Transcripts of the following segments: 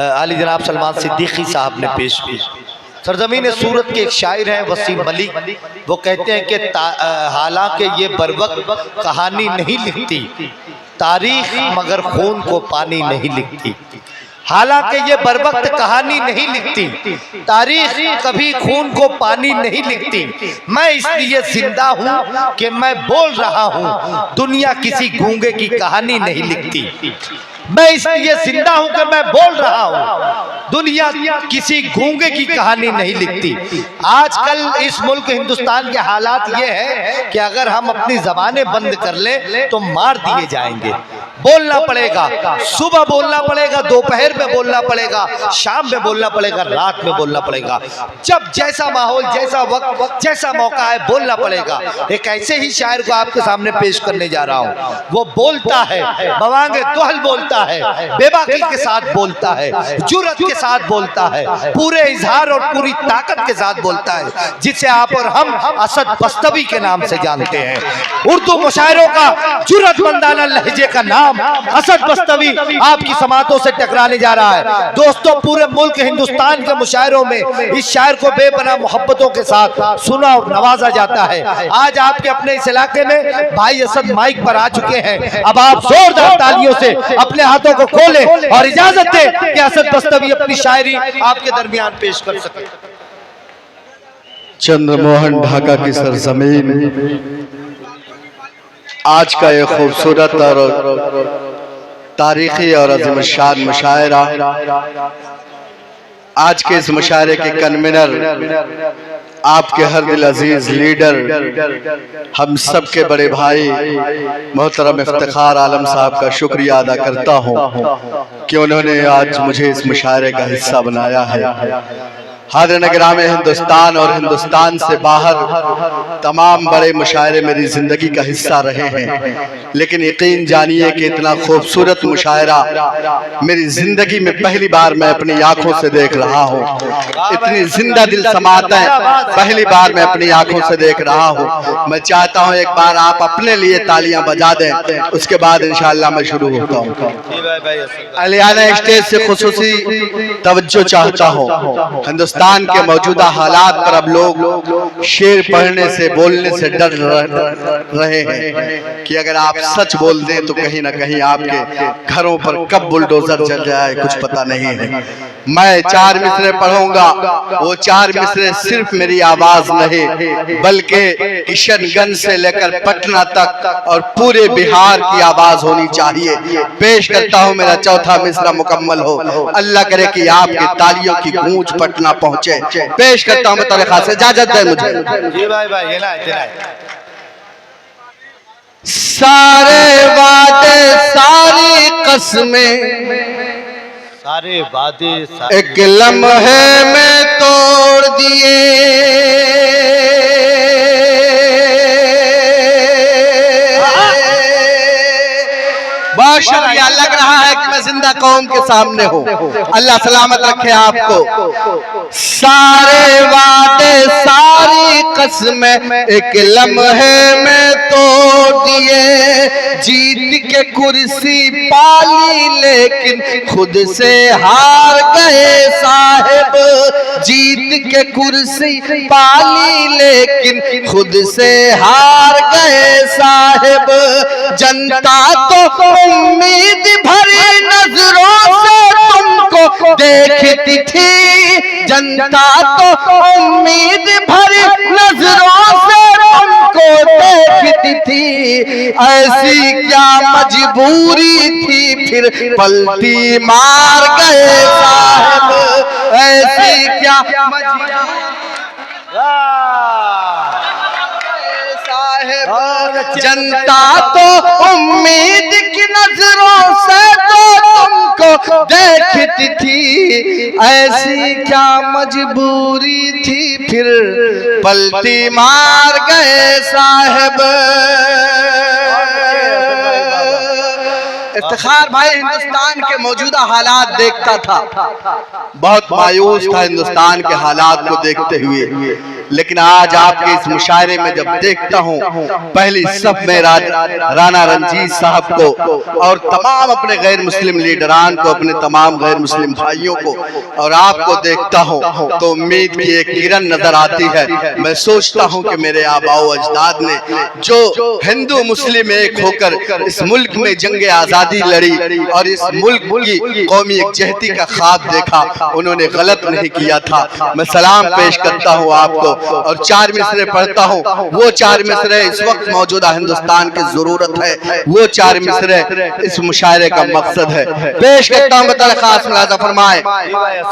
आली जनाब सलमान सिद्दीकी साहब ने पेश की। सरजमीन सूरत के एक शायर हैं वसीम मलिक, वो कहते हैं कि हालांकि ये बरवक्त कहानी नहीं लिखती तारीख, मगर खून को पानी नहीं लिखती। हालांकि ये बरवक्त कहानी नहीं लिखती तारीख, कभी खून को पानी नहीं लिखती। मैं इसलिए जिंदा हूँ कि मैं बोल रहा हूँ, दुनिया किसी गूंगे की कहानी नहीं लिखती। मैं इसलिए जिंदा हूं कि मैं बोल रहा हूं, दुनिया किसी गूंगे की कहानी नहीं लिखती। आजकल इस मुल्क हिंदुस्तान के हालात ये है कि अगर हम अपनी जबानें बंद कर लें तो मार दिए जाएंगे। बोलना पड़ेगा, सुबह बोलना पड़ेगा, दोपहर में बोलना पड़ेगा, शाम में बोलना पड़ेगा, रात में बोलना पड़ेगा। जब जैसा माहौल, जैसा वक्त, जैसा मौका है, बोलना पड़ेगा। एक ऐसे ही शायर को आपके सामने पेश करने जा रहा हूं। वो बोलता है, बवांगे दोहल बोलता है, बेबाकी के साथ बोलता है, जुर्रत के साथ बोलता है, पूरे इजहार और पूरी ताकत के साथ बोलता है, जिसे आप और हम असद बस्तवी के नाम से जानते हैं। उर्दू मुशायरों का जुर्रतमंदाना लहजे का नाम असद बस्तवी आपकी समातों से टकराने जा रहा है। दोस्तों, पूरे मुल्क हिंदुस्तान के मुशायरों में इस शायर को बेपनाह मोहब्बतों के साथ सुना और नवाजा जाता है। आज आपके अपने इस इलाके में भाई असद माइक पर आ चुके हैं। अब आप जोरदार तालियों से अपने हाथों को खोलें और इजाजत दें कि असद बस्तवी अपनी शायरी आपके दरमियान पेश कर सके। चंद्रमोहन ढाका की सरजमीन आज का ये खूबसूरत और तारीखी और अज़ीम-उश-शान मुशायरा, आज के इस मुशायरे के कन्वीनर आपके हर दिल अजीज लीडर, हम सब के बड़े भाई मोहतरम इफ्तिखार आलम साहब का शुक्रिया अदा करता हूँ कि उन्होंने आज मुझे इस मुशायरे का हिस्सा बनाया है। हाज़िरीन गिराम, हिंदुस्तान और हिंदुस्तान से बाहर तमाम बड़े मुशायरे मेरी ज़िंदगी का हिस्सा रहे हैं, लेकिन यकीन जानिए कि इतना खूबसूरत मुशायरा मेरी ज़िंदगी में पहली बार मैं अपनी आँखों से देख रहा हूँ। इतनी जिंदा दिल समातें पहली बार मैं अपनी आँखों से देख रहा हूँ। मैं चाहता हूँ एक बार आप अपने लिए तालियां बजा दें, उसके बाद इंशाअल्लाह मैं शुरू होता हूँ। अलियाना स्टेज से खुसूसी तवज्जो चाहता हूँ। हिंदुस्तान के मौजूदा हालात पर अब लोग शेर पढ़ने से, बोलने से डर रहे हैं कि अगर आप सच बोल दें तो कहीं ना कहीं आपके घरों पर कब बुलडोजर चल जाए कुछ पता नहीं है। मैं 4 मिसरे पढ़ूंगा, वो 4 मिसरे सिर्फ मेरी आवाज नहीं बल्कि किशनगंज से लेकर पटना तक और पूरे बिहार की आवाज होनी चाहिए। पेश करता हूँ, मेरा चौथा मिसरा मुकम्मल हो। अल्लाह करे कि आपकी तालियों की गूंज पटना पहुंचे। पेश करता हूँ तरीका से, इजाजत दें मुझे। जी भाई भाई, ये ना सारे वादे सारी कसमें सारे वादे एक लम्हे में तोड़ दिए। बहुत शुक्रिया, लग रहा है कि मैं जिंदा कौम के सामने हूँ। अल्लाह सलामत रखे आपको। सारे वादे सारी कसमें एक लम्हे में तोड़ दिए। जीत के कुर्सी पाली लेकिन खुद से हार गए साहिब। जीत के कुर्सी पाली लेकिन खुद से हार गए साहिब। जनता तो उम्मीद भरी नजरों से तुमको देखती थी। जनता तो उम्मीद भरी नजरों से तुमको देखती थी। ऐसी क्या मजबूरी थी फिर पलटी मार गए साहब। ऐसी क्या मजबूरी जनता तो उम्मीद की नजरों से तो तुमको देखती थी। ऐसी क्या मजबूरी थी फिर पलटी मार गए साहब। इफ्तिखार भाई हिंदुस्तान के मौजूदा हालात देखता था, बहुत मायूस था हिंदुस्तान के हालात को देखते हुए। लेकिन आज आपके इस मुशायरे में जब देखता हूँ, पहली सब में राना रंजीत साहब को और तमाम अपने गैर मुस्लिम लीडरान को, अपने तमाम गैर मुस्लिम भाइयों को और आपको देखता हूँ तो उम्मीद की एक किरण नजर आती है। मैं सोचता हूँ कि मेरे आबाओ अजदाद ने जो हिंदू मुस्लिम एक होकर इस मुल्क में जंगे आजादी लड़ी और इस मुल्क की कौमी यकजहती का ख्वाब देखा, उन्होंने गलत नहीं किया था। मैं सलाम पेश करता हूँ आपको और 4 मिसरे पढ़ता हूँ। वो 4 मिसरे इस वक्त मौजूदा हिंदुस्तान की जरूरत है, वो 4 मिसरे इस मुशायरे का मकसद है। पेश करता हूँ बतौर खास मुलाज़ा फरमाए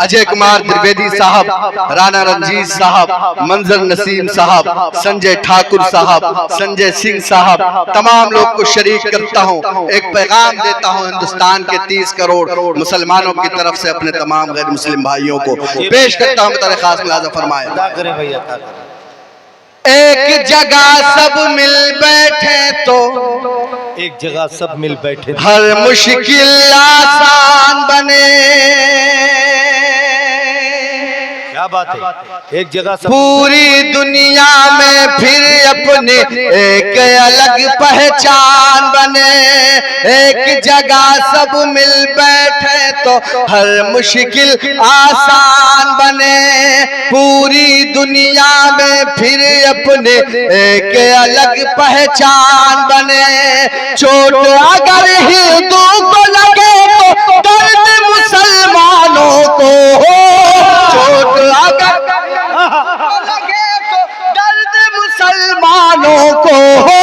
अजय कुमार द्विवेदी साहब, राना रंजीत साहब, मंजर नसीम साहब, संजय ठाकुर साहब, संजय सिंह साहब, तमाम लोग को शरीक करता हूँ। एक पैगाम देता हूँ हिंदुस्तान के 30 करोड़ मुसलमानों की तरफ से अपने तमाम गैर मुस्लिम भाइयों को पेश करता हूँ बतौर खास मुलाज़ा फरमाए। एक जगह सब मिल बैठे तो, एक जगह सब मिल बैठे हर मुश्किल आसान बने। क्या बात है, एक जगह सब पूरी दुनिया में फिर अपने एक अलग पहचान बने। एक जगह सब मिल बैठे तो हर मुश्किल आसान बने। पूरी दुनिया में फिर अपने एक अलग पहचान बने। चोट अगर हिंदू को लगे तो दर्द मुसलमानों को हो। चोट अगर लगे तो दर्द मुसलमानों को हो।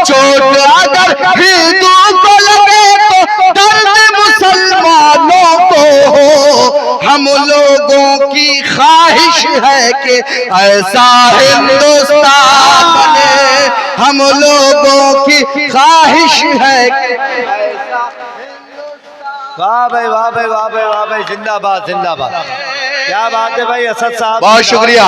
चोट अगर हिंदू को लगे तो दर्द मुसलमानों को हो। हम लोगों की ख्वाहिश है कि ऐसा हिंदुस्तान बने। हम लोगों की ख्वाहिश है कि ऐसा हिंदुस्तान। वाह भाई, वाह भाई, वाह भाई, वाह भाई, जिंदाबाद जिंदाबाद। क्या बात है भाई असद साहब, बहुत शुक्रिया,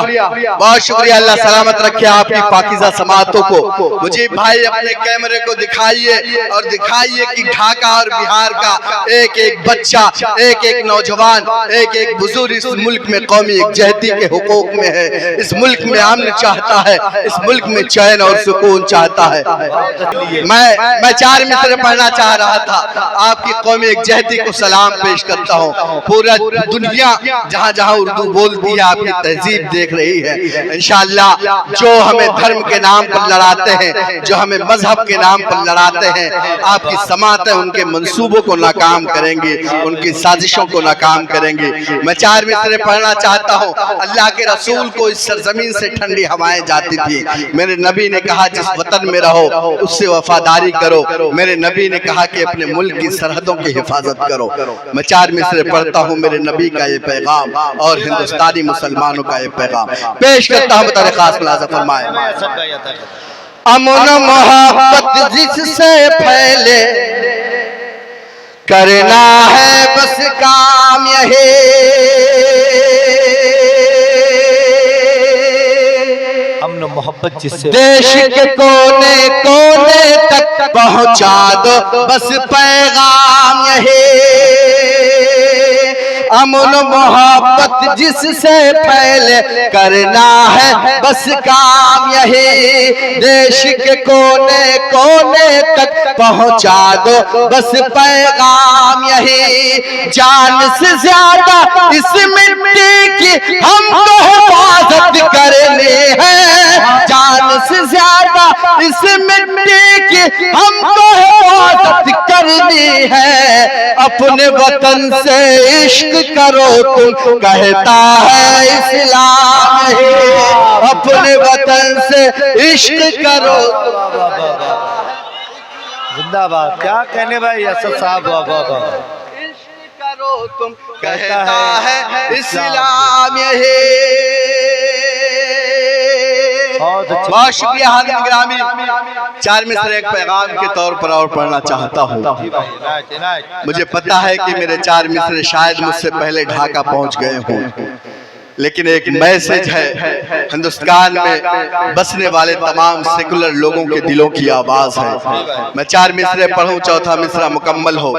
बहुत शुक्रिया। अल्लाह सलामत रखे आपकी पाकीज़ा समातों को। मुझे भाई अपने कैमरे को दिखाइए और दिखाइए कि ढाका और बिहार का एक एक बच्चा, एक एक नौजवान, एक एक बुजुर्ग इस मुल्क में कौमी यकजहती के हुकूक में है। इस मुल्क में अमन चाहता है, इस मुल्क में चैन और सुकून चाहता है। मैं 4 मिसरे पढ़ना चाह रहा था। आपकी कौमी यकजहती को सलाम पेश करता हूँ। पूरा दुनिया जहाँ जहाँ उर्दू बोलती है आपकी तहजीब देख रही है। इंशाअल्लाह जो हमें धर्म के नाम पर लड़ाते हैं, जो हमें मजहब के नाम पर लड़ाते हैं, आपकी समातें उनके मंसूबों को नाकाम करेंगी, उनकी साजिशों को नाकाम करेंगी। मैं 4 मिसरे पढ़ना चाहता हूँ। अल्लाह के रसूल को इस सरजमीन से ठंडी हवाएं जाती थी। मेरे नबी ने कहा जिस वतन में रहो उससे वफादारी करो। मेरे नबी ने कहा कि अपने मुल्क की सरहदों की हिफाजत करो। मैं 4 मिसरे पढ़ता हूँ। मेरे नबी का ये पैगाम और हिंदुस्तानी मुसलमानों का ये पैगाम पेश करता हूँ बतौर खास मुलाज़ा फरमाए। अमन मोहब्बत जिससे फैले करना है बस काम यही। अमन मोहब्बत जिससे देश के कोने कोने तक पहुंचा दो बस पैगाम यही। अमन मोहब्बत जिससे फैले करना है बस काम यही। देश के कोने कोने तक पहुंचा दो बस पैगाम यही। जान से ज्यादा इस मिट्टी की हमको हिफाजत करनी है। जान से ज्यादा इस मिट्टी की हमको हिफाजत करनी है। अपने वतन से इश्क करो तुम कहता है इस्लाम ही। अपने वतन से इश्क करो। जिंदाबाद। क्या कहने भाई असद साहब, वाह वाह वाह। इश्क करो तुम कहता है इस्लाम यही। बहुत शुक्रिया हाज़िर ग्रामी। 4 मिसरे एक पैगाम के तौर पर और पढ़ना चाहता हूँ। मुझे पता है कि मेरे 4 मिसरे शायद मुझसे पहले ढाका पहुँच गए हों। लेकिन एक मैसेज है हिंदुस्तान में बसने वाले तमाम सेकुलर लोगों के दिलों की आवाज है। मैं 4 मिसरे पढ़ूं, चौथा मिसरा मुकम्मल हो,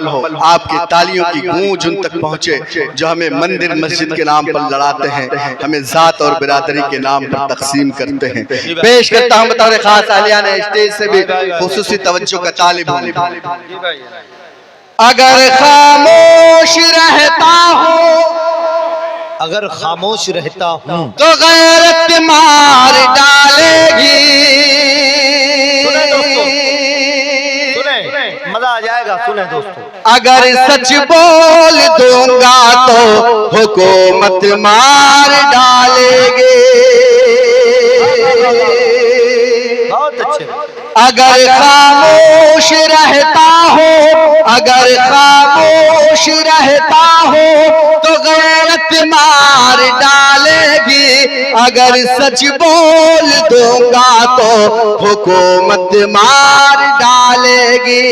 आपकी तालियों की गूंज उन तक पहुंचे जो हमें मंदिर मस्जिद के नाम पर लड़ाते हैं, हमें जात और बिरादरी के नाम पर तकसीम करते हैं। पेश करता हूं बतौर खास आलियान स्टेज से भी खुसूसी तवज्जो का तालिब हूं। अगर खामोश रहता हूं, अगर खामोश रहता हूँ तो गैरत मार डालेगी। सुने, मजा आ जाएगा, सुने दोस्तों। अगर सच बोल दूंगा तो हुकूमत मार डालेगी। बहुत अच्छे। अगर खामोश रहता हो, अगर खामोश रहता हो तो गैरत मार डालेगी। अगर सच बोल दूंगा तो हुकूमत मार डालेगी।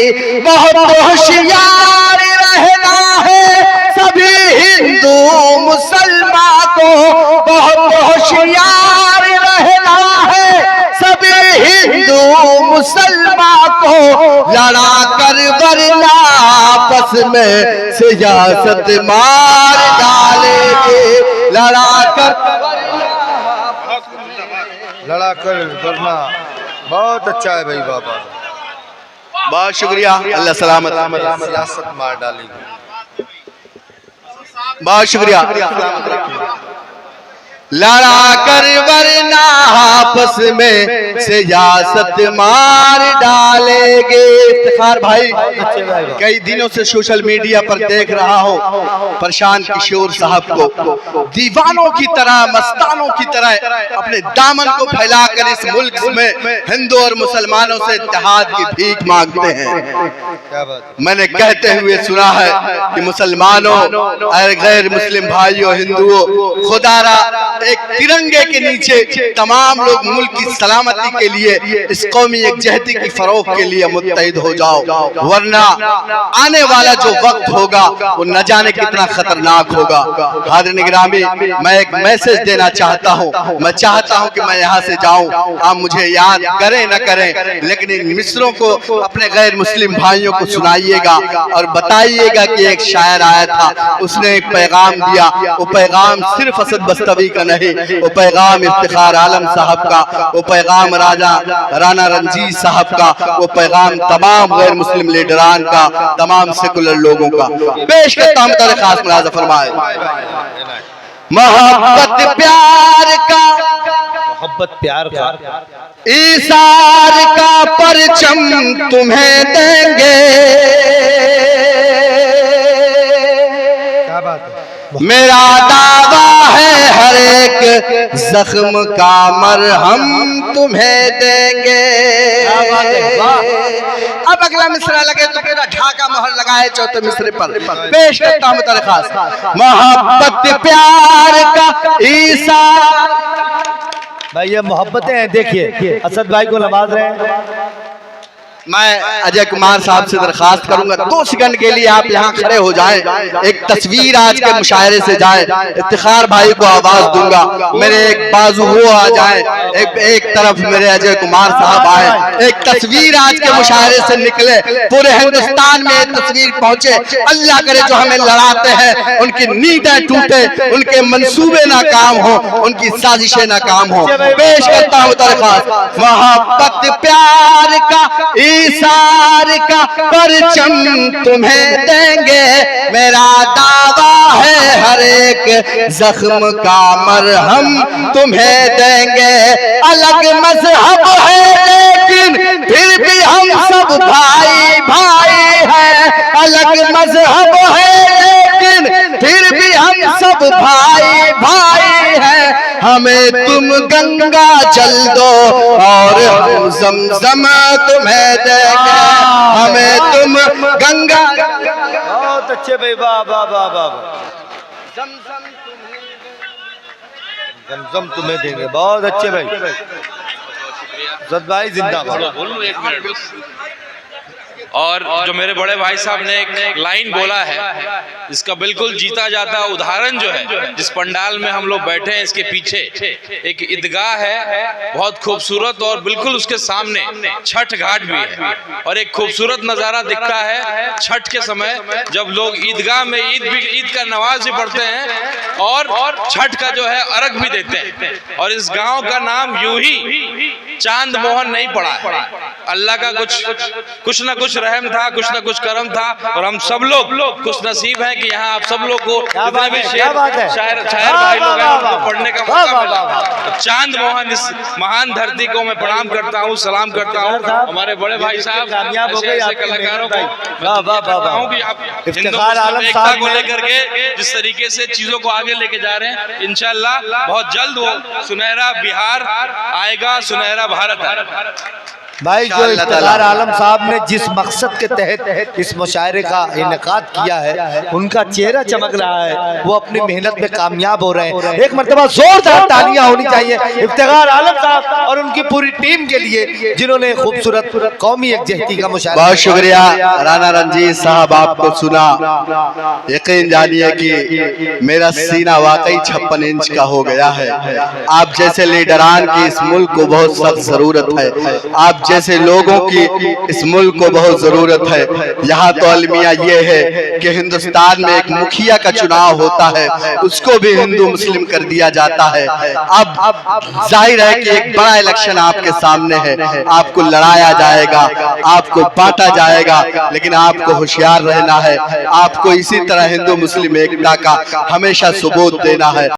बहुत होशियार रहना है सभी हिंदू मुसलमान को, बहुत होशियार रहना है सभी हिंदू मुसलमान को, लड़ा कर वरना आपस में सियासत मार डालेंगे। लड़ा कर वरना बहुत अच्छा है भाई बाबा, बहुत शुक्रिया, अल्लाह सलामत, सियासत मार डालेगी। बहुत शुक्रिया। लड़ा कर वरना आपस में सियासत मार डालेंगे। इफ्तिखार भाई, कई दिनों से सोशल मीडिया पर देख रहा हूँ प्रशांत किशोर साहब को दीवानों की तरह, मस्तानों की तरह अपने दामन को फैलाकर इस मुल्क में हिंदू और मुसलमानों से इत्तेहाद की भीख मांगते हैं। मैंने कहते हुए सुना है कि मुसलमानों और गैर मुस्लिम भाइयों, हिंदुओं, खुदारा एक तिरंगे के नीचे तमाम लोग मुल्क की सलामती के लिए, इस कौमी एकजहती की फरोग के लिए मुत्तहिद हो जाओ, वरना आने वाला जो वक्त होगा वो न जाने कितना खतरनाक होगा। हाज़िरीन गिरामी, मैं एक मैसेज देना चाहता हूँ। मैं चाहता हूँ कि मैं यहाँ से जाऊँ, आप मुझे याद करें न करें, लेकिन इन मिसरों को अपने गैर मुस्लिम भाइयों को सुनाइएगा और बताइएगा कि एक शायर आया था, उसने एक पैगाम दिया। वो पैगाम सिर्फ असद बस्तवी का नहीं, वो पैगाम इफ्तिखार आलम साहब का, वो पैगाम राना रंजीत साहब का, वो पैगाम तमाम गैर मुस्लिम लीडरान का, तमाम सेकुलर लोगों का। पेश करता हूं तारीख खास मुलाज़ा फरमाए। मोहब्बत प्यार का, मोहब्बत प्यार का, ईसार का परचम तुम्हें देंगे। क्या बात है। मेरा दावा है हर एक जख्म का मरहम तुम्हें देंगे। अब अगला मिसरा लगे तो मेरा ढाका मोहर लगाए चौथे मिसरे पर। पेश करता हूं तारीख खास। मोहब्बत प्यार का ईसा। भाई ये मोहब्बतें हैं, देखिए असद भाई को नवाज रहे हैं। मैं अजय कुमार साहब से दरखास्त करूंगा 2 सेकंड के लिए आप यहाँ खड़े हो जाएं, एक तस्वीर आज के मुशायरे से जाए। इफ्तिखार भाई को आवाज दूंगा, मेरे एक बाजू वो आ जाए, एक तरफ मेरे अजय कुमार साहब आए, एक तस्वीर आज के मुशायरे से निकले, पूरे हिंदुस्तान में एक तस्वीर पहुंचे। अल्लाह करे जो हमें लड़ाते हैं उनकी नींदें टूटे, उनके मंसूबे नाकाम हो, उनकी साजिशें नाकाम हो। पेश करता हूँ दरखास्त। मोहब्बत प्यार का ईसार का परचम तुम्हें देंगे। मेरा दावा है हर एक जख्म का मरहम तुम्हें देंगे। अलग मजहब है लेकिन फिर भी हम सब भाई भाई हैं। अलग मजहब है लेकिन फिर भी हम सब भाई भाई हैं। हमें तुम गंगा जल दो और हम ज़मज़म तुम्हें देंगे। हमें तुम गंगा। बहुत अच्छे भाई, वाह वाह वाह वाह। ज़मज़म तुम्हें देंगे, बहुत अच्छे भाई। असद भाई जिंदाबाद। और जो मेरे बड़े भाई साहब ने एक लाइन बोला है, इसका बिल्कुल जीता जाता उदाहरण जो है, जिस पंडाल में हम लोग बैठे हैं इसके पीछे एक ईदगाह है बहुत खूबसूरत, और बिल्कुल उसके सामने छठ घाट भी है। और एक खूबसूरत नज़ारा दिखता है छठ के समय, जब लोग ईदगाह में ईद का नमाज भी पढ़ते हैं और छठ का जो है अर्घ भी देते हैं। और इस गांव का नाम यूं ही चांद मोहन नहीं पड़ा है, अल्लाह का कुछ ना कुछ रहम था, कुछ ना कुछ करम था, और हम सब लोग खुश नसीब हैं कि यहाँ आप सब लोग को जितने भी शायर भाई लोग हैं उनको पढ़ने का मौका मिला। चांद मोहन इस महान धरती को मैं प्रणाम करता हूँ, सलाम करता हूँ। हमारे बड़े भाई साहब ऐसे कलाकारों को हूँ कि आप एकता को लेकर के जिस तरीके से चीजों को आगे लेके जा रहे हैं, इंशाल्लाह बहुत जल्द वो सुनहरा बिहार आएगा, सुनहरा भारत आएगा। भाई जो इफ्तिखार आलम साहब ने जिस मकसद के तहत इस मुशायरे का इनेकाद किया है, उनका चेहरा चमक रहा है, वो अपनी मेहनत में कामयाब हो रहे हैं। एक मरतबा जोरदार तालियां होनी चाहिए इफ्तिखार आलम साहब और उनकी पूरी टीम के लिए, जिन्होंने खूबसूरत कौमी यकजहती का मुशायरा। बहुत शुक्रिया राना रंजीत साहब, आपको सुना यकीन जानिए कि मेरा सीना वाकई 56 इंच का हो गया है। आप जैसे लीडरान की इस मुल्क को बहुत सख्त जरूरत है, आप जैसे लोगों की इस मुल्क को बहुत जरूरत है। यहाँ तो अलमिया ये है कि हिंदुस्तान में एक मुखिया का चुनाव होता है, उसको भी हिंदू मुस्लिम कर दिया जाता है। अब जाहिर है कि एक बड़ा इलेक्शन आपके सामने है, आपको लड़ाया जाएगा, आपको बांटा जाएगा, लेकिन आपको होशियार रहना है। आपको इसी तरह हिंदू मुस्लिम एकता का हमेशा सबूत देना है।